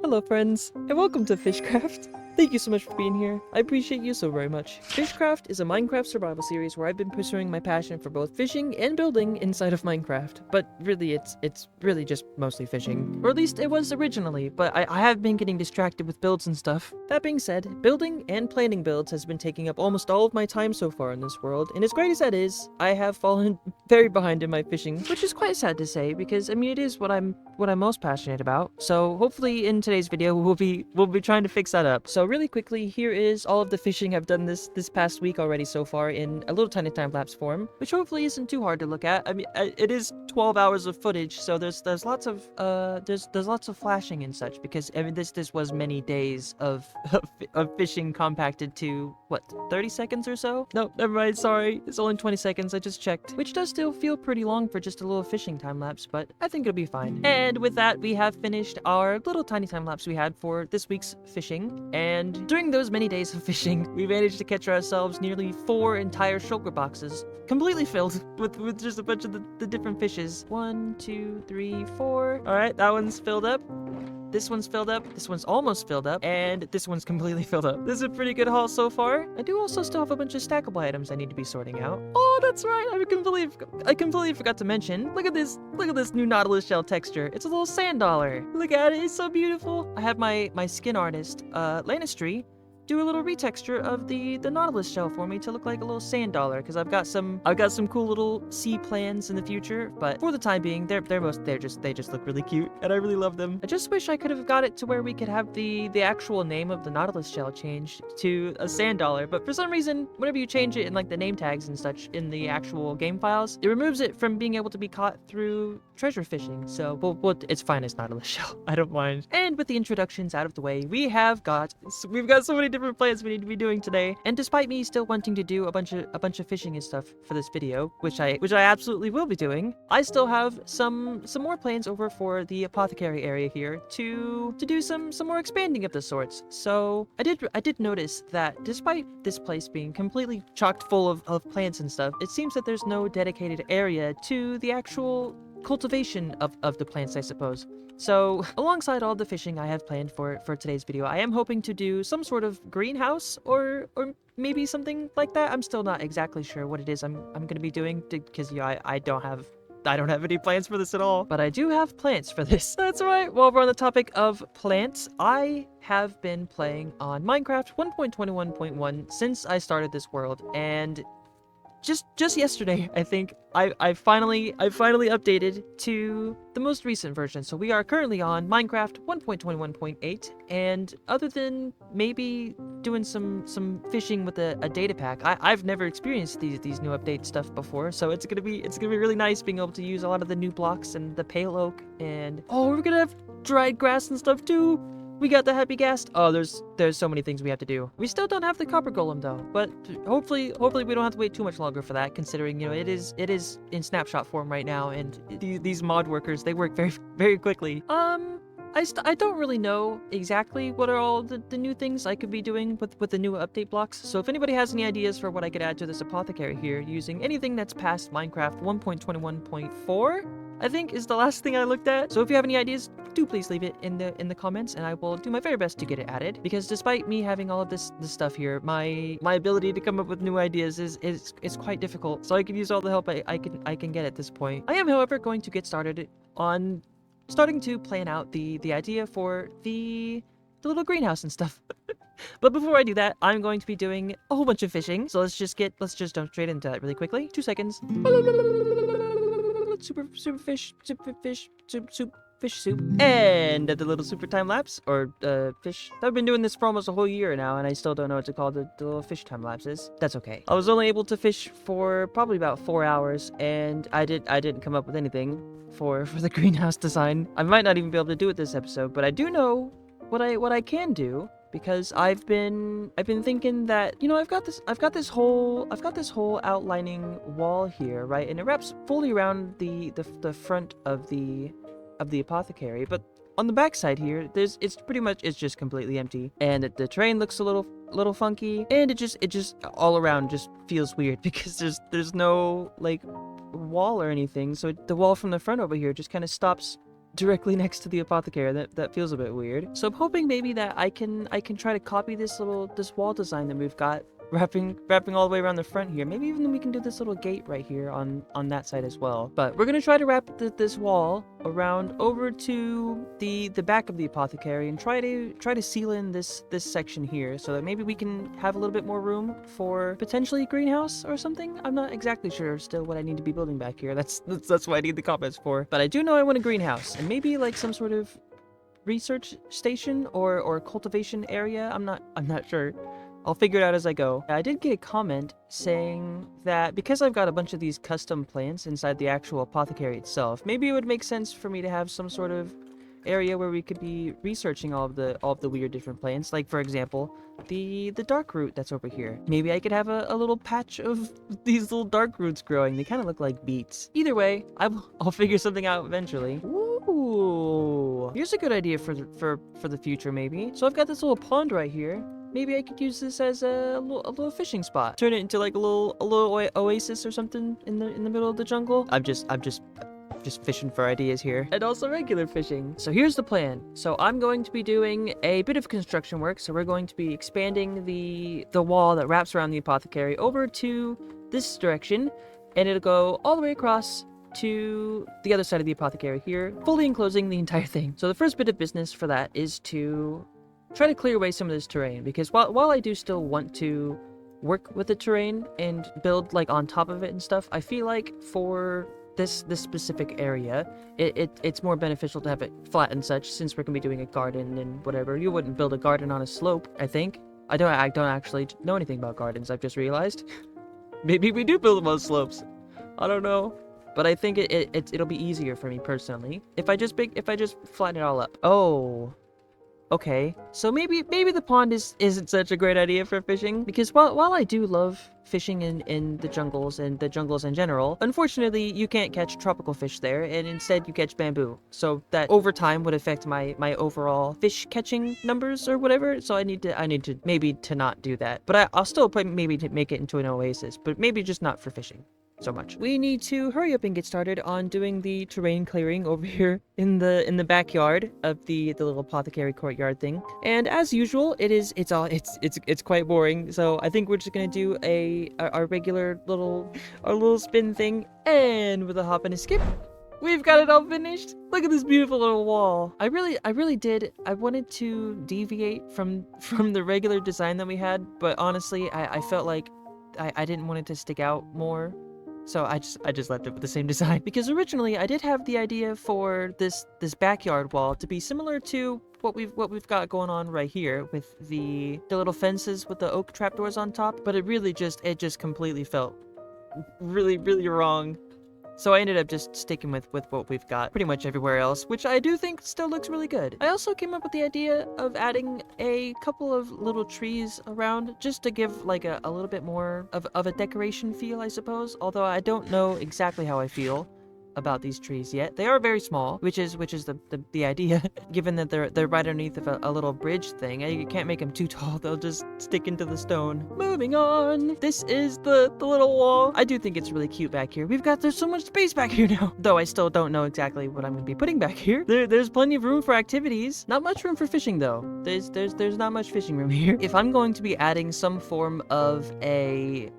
Hello friends, and welcome to Fishcraft. Thank you so much for being here. I appreciate you so very much. Fishcraft is a Minecraft survival series where I've been pursuing my passion for both fishing and building inside of Minecraft. But really, it's really just mostly fishing. Or at least it was originally, but I have been getting distracted with builds and stuff. That being said, building and planning builds has been taking up almost all of my time so far in this world, and as great as that is, I have fallen very behind in my fishing, which is quite sad to say because I mean it is what I'm most passionate about. So hopefully in today's video we'll be trying to fix that up. So really quickly, here is all of the fishing I've done this past week already so far in a little tiny time-lapse form, which hopefully isn't too hard to look at. I mean, it is 12 hours of footage, so there's lots of there's lots of flashing and such because I mean this was many days of fishing compacted to what, 30 seconds or so? No, never mind, sorry, it's only 20 seconds. I just checked, which does still feel pretty long for just a little fishing time lapse, but I think it'll be fine. And with that, we have finished our little tiny time lapse we had for this week's fishing, and during those many days of fishing, we managed to catch ourselves nearly 4 entire shulker boxes, completely filled with just a bunch of the different fishes. 1, 2, 3, 4. All right, that one's filled up. This one's filled up, this one's almost filled up, and this one's completely filled up. This is a pretty good haul so far. I do also still have a bunch of stackable items I need to be sorting out. Oh, that's right, I completely forgot to mention. Look at this new Nautilus shell texture. It's a little sand dollar. Look at it, it's so beautiful. I have my skin artist, Lanistry, do a little retexture of the Nautilus shell for me to look like a little sand dollar, because I've got some cool little sea plans in the future, but for the time being, they just look really cute, and I really love them. I just wish I could have got it to where we could have the actual name of the Nautilus shell changed to a sand dollar, but for some reason, whenever you change it in like the name tags and such in the actual game files, it removes it from being able to be caught through treasure fishing. So, well it's fine as Nautilus shell. I don't mind. And with the introductions out of the way, we've got so many different plans we need to be doing today, and despite me still wanting to do a bunch of fishing and stuff for this video, which I absolutely will be doing, I still have some more plans over for the Apothecary area here to do some more expanding of the sorts. So I did notice that despite this place being completely chocked full of plants and stuff, it seems that there's no dedicated area to the actual cultivation of the plants, I suppose. So, alongside all the fishing I have planned for today's video, I am hoping to do some sort of greenhouse or maybe something like that. I'm still not exactly sure what it is I'm going to be doing because I don't have any plans for this at all, but I do have plants for this. That's right. While we're on the topic of plants, I have been playing on Minecraft 1.21.1 since I started this world, and just yesterday, I think, I finally updated to the most recent version. So we are currently on Minecraft 1.21.8, and other than maybe doing some fishing with a data pack, I've never experienced these new update stuff before. So it's gonna be really nice being able to use a lot of the new blocks and the pale oak, and oh, we're gonna have dried grass and stuff too. We got the happy ghast. Oh, there's so many things we have to do. We still don't have the copper golem though, but hopefully we don't have to wait too much longer for that, considering, you know, it is in snapshot form right now, and these mod workers, they work very quickly. I don't really know exactly what are all the new things I could be doing with the new update blocks. So if anybody has any ideas for what I could add to this apothecary here using anything that's past Minecraft 1.21.4, I think is the last thing I looked at. So if you have any ideas, do please leave it in the comments, and I will do my very best to get it added. Because despite me having all of this stuff here, my ability to come up with new ideas is quite difficult. So I could use all the help I can get at this point. I am, however, going to get started on starting to plan out the idea for the little greenhouse and stuff. But before I do that, I'm going to be doing a whole bunch of fishing. So let's just jump straight into that really quickly. 2 seconds. Super fish soup, and the little super time lapse, or fish. I've been doing this for almost a whole year now, and I still don't know what to call the little fish time lapses. That's okay. I was only able to fish for probably about 4 hours, and I didn't come up with anything for the greenhouse design. I might not even be able to do it this episode, but I do know what I can do. Because I've been thinking that, you know, I've got this whole outlining wall here, right, and it wraps fully around the front of the apothecary, but on the back side here, it's just completely empty, and the terrain looks a little funky, and it just all around just feels weird because there's no like wall or anything, so the wall from the front over here just kind of stops directly next to the apothecary. That feels a bit weird. So I'm hoping maybe that I can try to copy this wall design that we've got, wrapping all the way around the front here. Maybe even we can do this little gate right here on that side as well. But we're gonna try to wrap this wall around over to the back of the apothecary and try to seal in this section here, so that maybe we can have a little bit more room for potentially a greenhouse or something. I'm not exactly sure still what I need to be building back here. That's what I need the comments for. But I do know I want a greenhouse and maybe like some sort of research station or cultivation area. I'm not sure. I'll figure it out as I go. I did get a comment saying that because I've got a bunch of these custom plants inside the actual apothecary itself, maybe it would make sense for me to have some sort of area where we could be researching all of the weird different plants. Like, for example, the dark root that's over here. Maybe I could have a little patch of these little dark roots growing. They kind of look like beets. Either way, I'll figure something out eventually. Ooh, here's a good idea for the future, maybe. So I've got this little pond right here. Maybe I could use this as a little fishing spot. Turn it into like a little oasis or something in the middle of the jungle. I'm just fishing for ideas here. And also regular fishing. So here's the plan. So I'm going to be doing a bit of construction work. So we're going to be expanding the wall that wraps around the apothecary over to this direction, and it'll go all the way across to the other side of the apothecary here, fully enclosing the entire thing. So the first bit of business for that is to try to clear away some of this terrain, because while I do still want to work with the terrain and build like on top of it and stuff, I feel like for this specific area, it's more beneficial to have it flat and such, since we're gonna be doing a garden and whatever. You wouldn't build a garden on a slope, I think. I don't actually know anything about gardens, I've just realized. Maybe we do build them on slopes. I don't know. But I think it'll be easier for me personally if I just flatten it all up. Oh. Okay, so maybe the pond isn't such a great idea for fishing, because while I do love fishing in the jungles and the jungles in general, unfortunately you can't catch tropical fish there, and instead you catch bamboo. So that over time would affect my overall fish catching numbers or whatever. So I need to maybe to not do that. But I'll still maybe to make it into an oasis, but maybe just not for fishing so much. We need to hurry up and get started on doing the terrain clearing over here in the backyard of the little apothecary courtyard thing. And as usual, it's quite boring. So I think we're just gonna do our regular little spin thing, and with a hop and a skip, we've got it all finished. Look at this beautiful little wall. I really did. I wanted to deviate from the regular design that we had, but honestly, I felt like I didn't want it to stick out more. So I just left it with the same design, because originally I did have the idea for this backyard wall to be similar to what we've got going on right here with the little fences with the oak trapdoors on top, but it just completely felt really wrong. So I ended up just sticking with what we've got pretty much everywhere else, which I do think still looks really good. I also came up with the idea of adding a couple of little trees around, just to give like a little bit more of a decoration feel, I suppose. Although I don't know exactly how I feel about these trees yet. They are very small, which is the idea, given that they're right underneath of a little bridge thing. You can't make them too tall, they'll just stick into the stone. Moving on. This is the little wall. I do think it's really cute back here. There's so much space back here now. Though I still don't know exactly what I'm gonna be putting back here. There's plenty of room for activities. Not much room for fishing though. There's not much fishing room here. If I'm going to be adding some form of a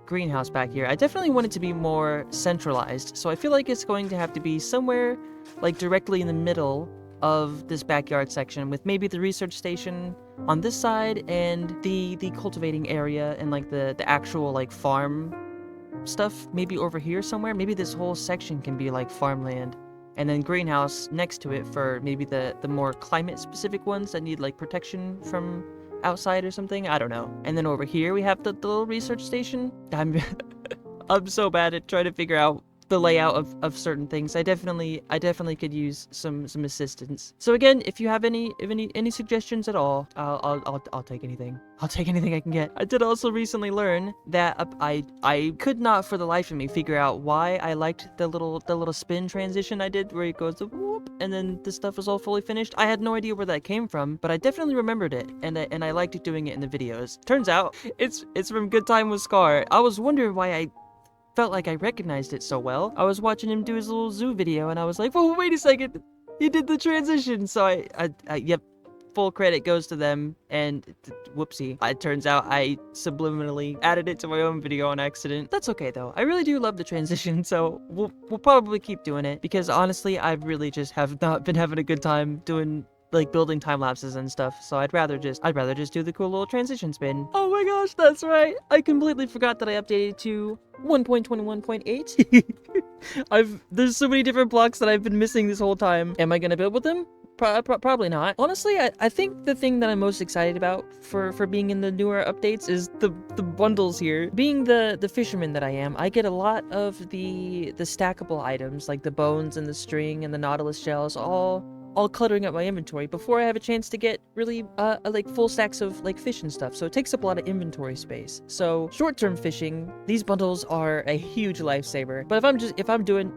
greenhouse back here, I definitely want it to be more centralized, so I feel like it's going to have to be somewhere like directly in the middle of this backyard section, with maybe the research station on this side and the cultivating area and like the actual like farm stuff maybe over here somewhere. Maybe this whole section can be like farmland, and then greenhouse next to it for maybe the more climate specific ones that need like protection from outside or something. I don't know. And then over here we have the little research station. I'm so bad at trying to figure out the layout of certain things. I definitely could use some assistance. So again, if you have any suggestions at all, I'll take anything. I'll take anything I can get. I did also recently learn that I could not for the life of me figure out why I liked the little spin transition I did, where it goes to whoop and then the stuff was all fully finished. I had no idea where that came from, but I definitely remembered it, and I liked it doing it in the videos. Turns out it's from Good Time with Scar. I was wondering why I felt like I recognized it so well. I was watching him do his little zoo video, and I was like, whoa, wait a second. He did the transition, so yep, full credit goes to them, and whoopsie. It turns out I subliminally added it to my own video on accident. That's okay though. I really do love the transition, so we'll probably keep doing it, because honestly, I really just have not been having a good time doing like building time lapses and stuff, so I'd rather just do the cool little transition spin. Oh my gosh, that's right. I completely forgot that I updated to 1.21.8. There's so many different blocks that I've been missing this whole time. Am I gonna build with them? Probably not. Honestly, I think the thing that I'm most excited about for being in the newer updates is the bundles here. Being the fisherman that I am, I get a lot of the stackable items, like the bones and the string and the nautilus shells, all cluttering up my inventory before I have a chance to get really like full stacks of like fish and stuff. So it takes up a lot of inventory space. So short-term fishing, these bundles are a huge lifesaver. But if I'm doing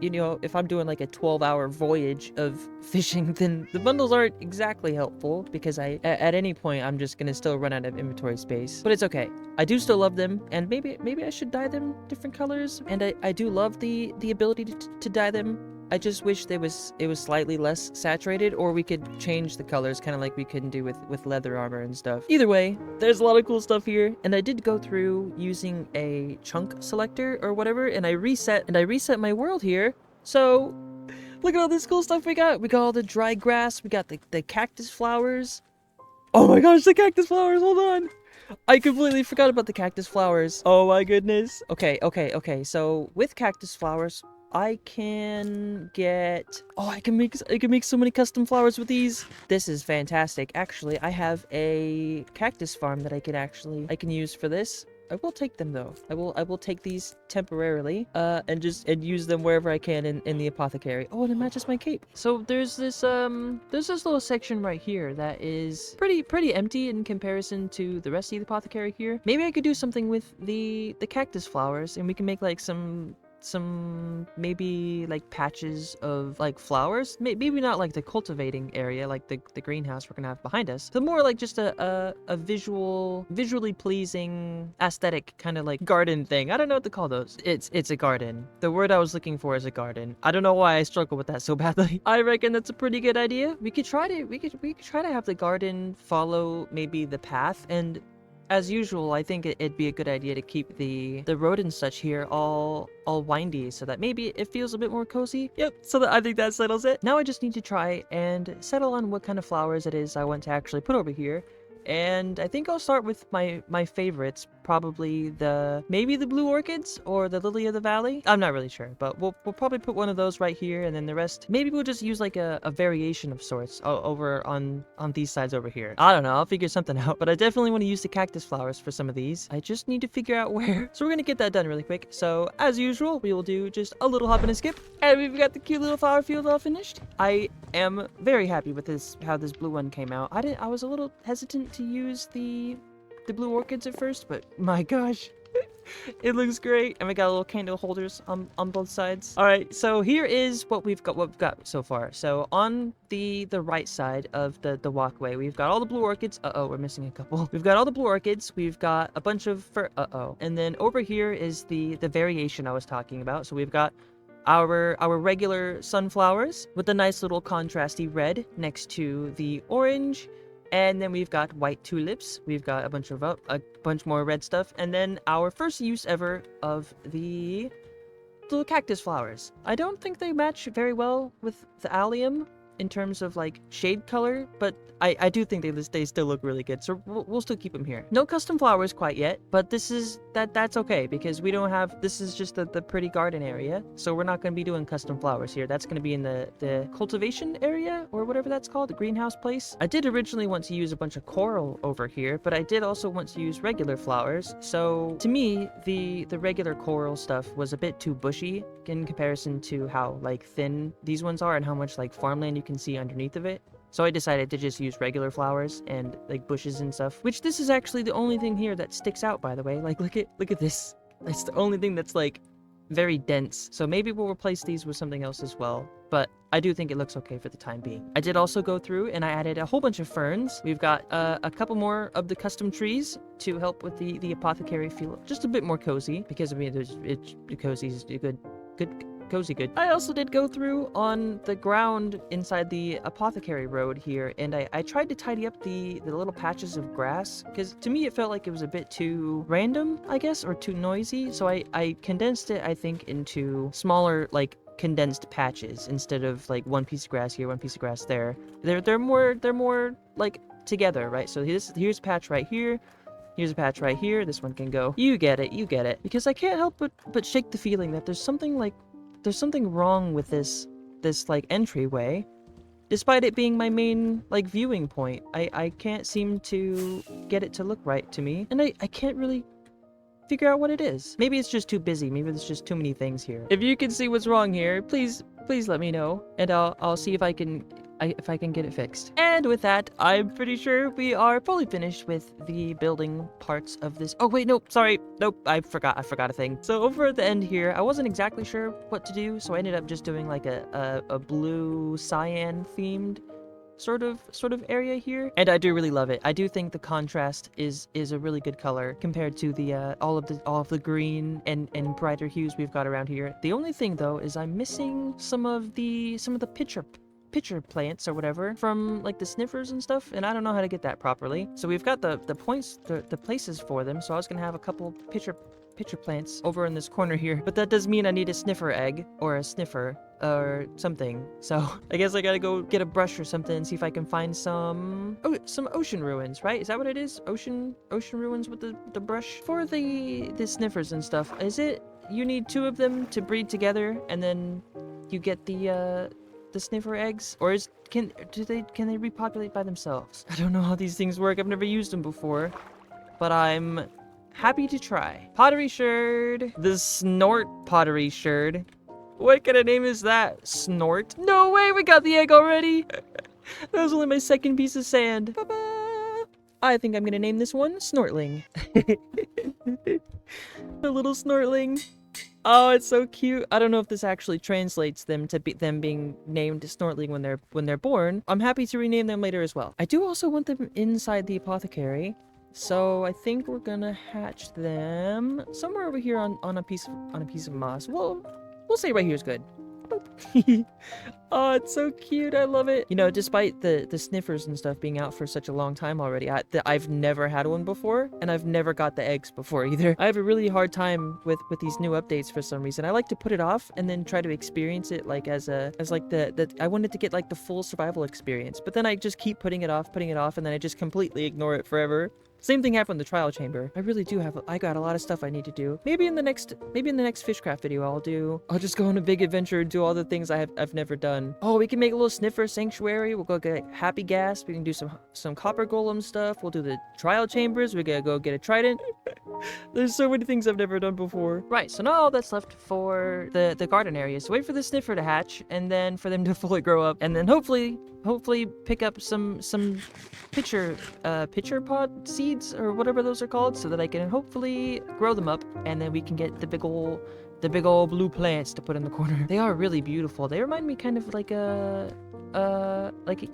like a 12-hour voyage of fishing, then the bundles aren't exactly helpful, because at any point I'm just gonna still run out of inventory space. But it's okay. I do still love them, and maybe I should dye them different colors. And I do love the ability to dye them. I just wish it was slightly less saturated, or we could change the colors, kind of like we can do with leather armor and stuff. Either way, there's a lot of cool stuff here, and I did go through using a chunk selector or whatever, and I reset my world here. So look at all this cool stuff we got. We got all the dry grass. We got the cactus flowers. Oh my gosh, the cactus flowers! Hold on. I completely forgot about the cactus flowers. Oh my goodness. Okay. So with cactus flowers, I can get... Oh, I can make so many custom flowers with these. This is fantastic. Actually, I have a cactus farm that I can use for this. I will take them though. I will take these temporarily, and use them wherever I can in the apothecary. Oh, and it matches my cape. So there's this little section right here that is pretty empty in comparison to the rest of the apothecary here. Maybe I could do something with the cactus flowers, and we can make like some maybe like patches of like flowers, maybe not like the cultivating area like the greenhouse we're gonna have behind us, but more like just a visually pleasing aesthetic kind of like garden thing. I don't know what to call those. It's a garden. The word I was looking for is a garden. I don't know why I struggle with that so badly. I reckon that's a pretty good idea. We could try to have the garden follow maybe the path, and as usual, I think it'd be a good idea to keep the road and such here all windy, so that maybe it feels a bit more cozy. Yep, so I think that settles it. Now I just need to try and settle on what kind of flowers it is I want to actually put over here. And I think I'll start with my favorites, probably maybe the blue orchids or the lily of the valley. I'm not really sure, but we'll probably put one of those right here, and then the rest, maybe we'll just use like a variation of sorts over on these sides over here. I don't know, I'll figure something out, but I definitely want to use the cactus flowers for some of these. I just need to figure out where. So we're gonna get that done really quick. So as usual, we will do just a little hop and a skip, and we've got the cute little flower field all finished. I am very happy with how this blue one came out. I was a little hesitant to use the blue orchids at first, but my gosh, it looks great. And we got little candle holders on both sides. All right, so here is what we've got so far. So on the right side of the walkway, we've got all the blue orchids. We're missing a couple. We've got all the blue orchids. We've got a bunch of and then over here is the variation I was talking about. So we've got our regular sunflowers with a nice little contrasty red next to the orange. And then we've got white tulips. We've got a bunch more red stuff. And then our first use ever of the little cactus flowers. I don't think they match very well with the allium in terms of like shade color, but I do think they still look really good, so we'll still keep them here. No custom flowers quite yet, but that's okay, because we don't have, this is just the pretty garden area, so we're not going to be doing custom flowers here. That's going to be in the cultivation area, or whatever that's called, the greenhouse place. I did originally want to use a bunch of coral over here, but I did also want to use regular flowers, so to me, the regular coral stuff was a bit too bushy in comparison to how like thin these ones are and how much like farmland you can see underneath of it. So I decided to just use regular flowers and like bushes and stuff, which this is actually the only thing here that sticks out, by the way. Like look at this. It's the only thing that's like very dense. So maybe we'll replace these with something else as well, but I do think it looks okay for the time being. I did also go through and I added a whole bunch of ferns. We've got a couple more of the custom trees to help with the apothecary feel just a bit more cozy, because I mean the cozy is a good cozy good. I also did go through on the ground inside the Apothecary road here, and I tried to tidy up the little patches of grass, because to me it felt like it was a bit too random, I guess, or too noisy, so I condensed it, I think, into smaller, like, condensed patches instead of like one piece of grass here, one piece of grass there. They're more like together, right? So here's a patch right here. Here's a patch right here. This one can go. You get it. You get it. Because I can't help but shake the feeling that there's something wrong with this like entryway. Despite it being my main like viewing point, I can't seem to get it to look right to me, and I can't really figure out what it is. Maybe it's just too busy. Maybe there's just too many things here. If you can see what's wrong here, please let me know, and I'll see if I can get it fixed. And with that, I'm pretty sure we are fully finished with the building parts of this. Oh wait, nope, sorry, nope, I forgot a thing. So over at the end here, I wasn't exactly sure what to do, so I ended up just doing like a blue cyan themed sort of area here, and I do really love it. I do think the contrast is a really good color compared to the all of the green and brighter hues we've got around here. The only thing though is I'm missing some of the pitcher plants or whatever from like the sniffers and stuff, and I don't know how to get that properly. So we've got the points, the places for them, so I was gonna have a couple pitcher plants over in this corner here, but that does mean I need a sniffer egg or a sniffer or something. So I guess I gotta go get a brush or something and see if I can find some ocean ruins, right? Is that what it is? Ocean ruins with the brush for the sniffers and stuff. Is it you need 2 of them to breed together and then you get the sniffer eggs, or can they repopulate by themselves? I don't know how these things work. I've never used them before, but I'm happy to try. Pottery sherd. The snort pottery sherd. What kind of name is that? Snort? No way, we got the egg already. That was only my second piece of sand. Ba-ba. I think I'm gonna name this one Snortling. The little Snortling. Oh, it's so cute. I don't know if this actually translates them to them being named Snortling when they're born. I'm happy to rename them later as well. I do also want them inside the apothecary, so I think we're gonna hatch them somewhere over here on a piece of moss. Well, we'll say right here is good. Oh, it's so cute. I love it. You know, despite the sniffers and stuff being out for such a long time already, I've never had one before, and I've never got the eggs before either. I have a really hard time with these new updates for some reason. I like to put it off and then try to experience it like as like I wanted to get like the full survival experience, but then I just keep putting it off, and then I just completely ignore it forever. Same thing happened in the trial chamber. I really do I got a lot of stuff I need to do. Maybe in the next Fishcraft video I'll just go on a big adventure and do all the things I've never done. Oh, we can make a little sniffer sanctuary. We'll go get happy gas. We can do some copper golem stuff. We'll do the trial chambers. We're gonna go get a trident. There's so many things I've never done before. Right, so now all that's left for the garden area is to wait for the sniffer to hatch, and then for them to fully grow up, and then hopefully pick up some pitcher pod seeds or whatever those are called, so that I can hopefully grow them up, and then we can get the big ol' blue plants to put in the corner. They are really beautiful. They remind me kind of like an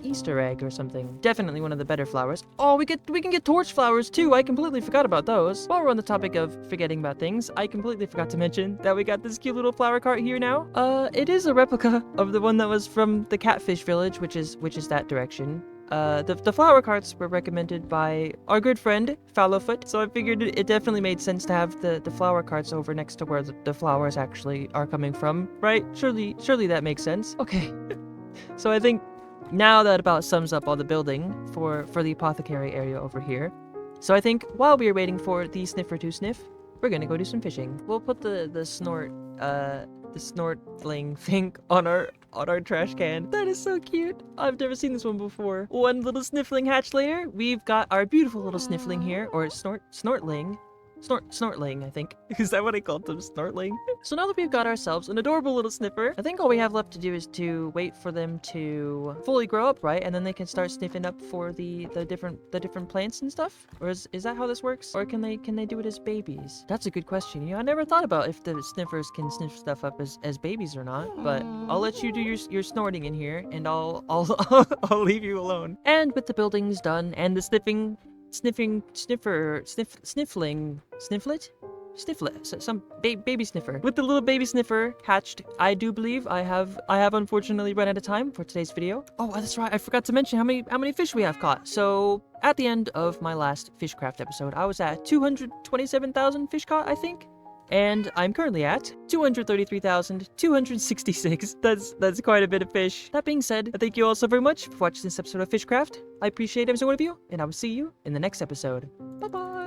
Easter egg or something. Definitely one of the better flowers. Oh, we can get torch flowers too. I completely forgot about those. While we're on the topic of forgetting about things, I completely forgot to mention that we got this cute little flower cart here now. It is a replica of the one that was from the catfish village, which is that direction. The flower carts were recommended by our good friend Fallowfoot, so I figured it definitely made sense to have the flower carts over next to where the flowers actually are coming from, right? Surely that makes sense. Okay. So I think now that about sums up all the building for the apothecary area over here. So I think while we are waiting for the sniffer to sniff, we're gonna go do some fishing. We'll put the snortling thing on our trash can. That is so cute. I've never seen this one before. One little sniffling hatch later, we've got our beautiful little sniffling here, or snortling, I think. Is that what I called them? Snortling? So now that we've got ourselves an adorable little sniffer, I think all we have left to do is to wait for them to fully grow up, right? And then they can start sniffing up for the different plants and stuff? Or is that how this works? Or can they do it as babies? That's a good question. You know, I never thought about if the sniffers can sniff stuff up as babies or not, but I'll let you do your snorting in here, and I'll leave you alone. And with the buildings done and the sniffling, snifflet? snifflet, some baby sniffer. With the little baby sniffer hatched, I do believe I have unfortunately run out of time for today's video. Oh, that's right, I forgot to mention how many fish we have caught. So at the end of my last Fishcraft episode, I was at 227,000 fish caught, I think. And I'm currently at 233,266. That's quite a bit of fish. That being said, thank you all so very much for watching this episode of Fishcraft. I appreciate every single one of you, and I will see you in the next episode. Bye-bye!